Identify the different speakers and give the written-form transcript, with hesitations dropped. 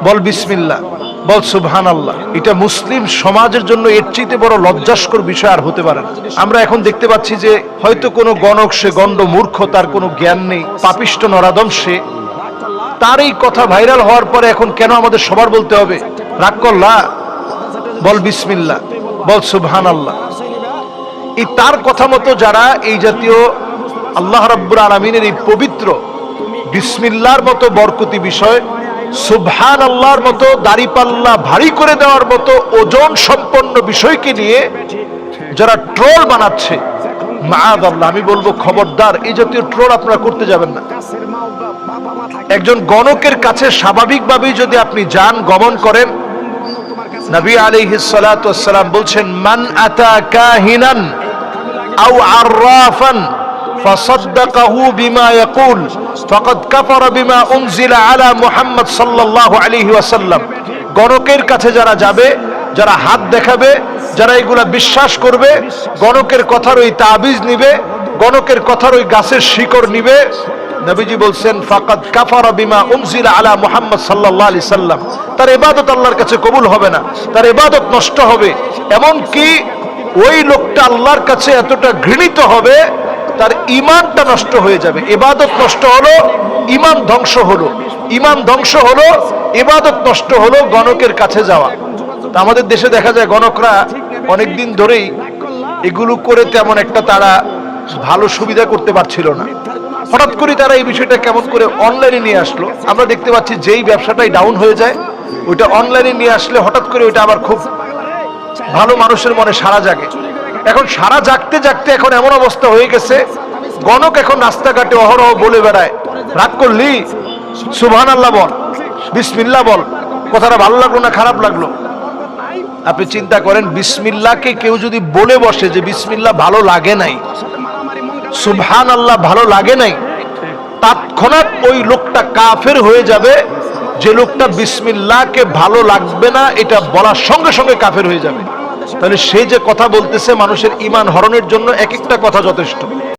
Speaker 1: বল বিসমিল্লাহ, বল সুবহানাল্লাহ। এটা মুসলিম সমাজের জন্য এর চেয়ে বড় লজ্জাস্কর বিষয় আর হতে পারে না। আমরা এখন দেখতে পাচ্ছি যে হয়তো কোনো গণক, সে গণ্ড মূর্খ, তার কোনো জ্ঞান নেই, পাপিষ্ট নরাদম সে, তার এই কথা ভাইরাল হওয়ার পরে এখন কেন আমাদের সবার বলতে হবে রাগ করলা, বল বিসমিল্লাহ, বল সুবহানাল্লাহ। এই তার কথা মতো যারা এই জাতীয় আল্লাহ রাব্বুল আলামিনের এই পবিত্র বিসমিল্লাহর মতো বরকতি বিষয়, সুবহানাল্লাহর মতো দাড়িপাল্লা ভারী করে দেওয়ার মতো ওজন সম্পন্ন বিষয়কে নিয়ে যারা ট্রোল বানাচ্ছে, মাআযাল্লাহ, আমি বলবো খবরদার, এই জাতীয় ট্রোল আপনারা করতে যাবেন না। একজন গণকের কাছে স্বাভাবিকভাবেই যদি আপনি যান, গমন করেন, নবী আলাইহিস সালাতু ওয়াস সালাম বলছেন, মান আতা কাহিনান আও আররাফান ফাসাদ্দাকাহু বিমা ইয়াকুল ফাকাদ কাফারা বিমা উনজিলা আলা মুহাম্মদ সাল্লাল্লাহু আলাইহি ওয়াসাল্লাম। গণকের কাছে যারা যাবে, যারা হাত দেখাবে, যারা এগুলা বিশ্বাস করবে, গণকের কথার ওই তাবিজ নিবে, গণকের কথার ওই গাছের শিকড় নিবে, নবীজি বলছেন ফাকাদ কাফারা বিমা উনজিলা আলা মুহাম্মদ সাল্লাল্লাহু আলাইহি সাল্লাম, তার ইবাদত আল্লাহর কাছে কবুল হবে না, তার ইবাদত নষ্ট হবে। এমন কি ওই লোকটা আল্লাহর কাছে এতটা ঘৃণিত হবে, তার ঈমানটা নষ্ট হয়ে যাবে। ইবাদত নষ্ট হলো, ঈমান ধ্বংস হলো, ঈমান ধ্বংস হলো, ইবাদত নষ্ট হলো, গণকের কাছে যাওয়া। তা আমাদের দেশে দেখা যায় গণকরা অনেকদিন ধরেই এগুলো করে তেমন একটা তারা ভালো সুবিধা করতে পারছিল না। হঠাৎ করে তারা এই বিষয়টা কেমন করে অনলাইনে নিয়ে আসলো। আমরা দেখতে পাচ্ছি যেই ব্যবসাটাই ডাউন হয়ে যায়, ওইটা অনলাইনে নিয়ে আসলে হঠাৎ করে ওইটা আবার খুব ভালো মানুষের মনে সাড়া জাগে। এখন সারা জাগতে জাগতে এখন এমন অবস্থা হয়ে গেছে, গণক এখন রাস্তাঘাটে অহরহ বলে বেড়ায়, রাগ করলি সুবহানাল্লাহ বল, বিসমিল্লাহ বল। কথাটা ভালো লাগলো না খারাপ লাগলো? আপনি চিন্তা করেন, বিসমিল্লাহকে কেউ যদি বলে বসে যে বিসমিল্লাহ ভালো লাগে নাই, সুবহানাল্লাহ ভালো লাগে নাই, তৎক্ষণাৎ ওই লোকটা কাফের হয়ে যাবে। যে লোকটা বিসমিল্লাহকে ভালো লাগবে না এটা বলার সঙ্গে সঙ্গে কাফের হয়ে যাবে। তাহলে সে যে কথা বলতেছে, মানুষের ঈমান হরণের জন্য এক একটা কথা যথেষ্ট।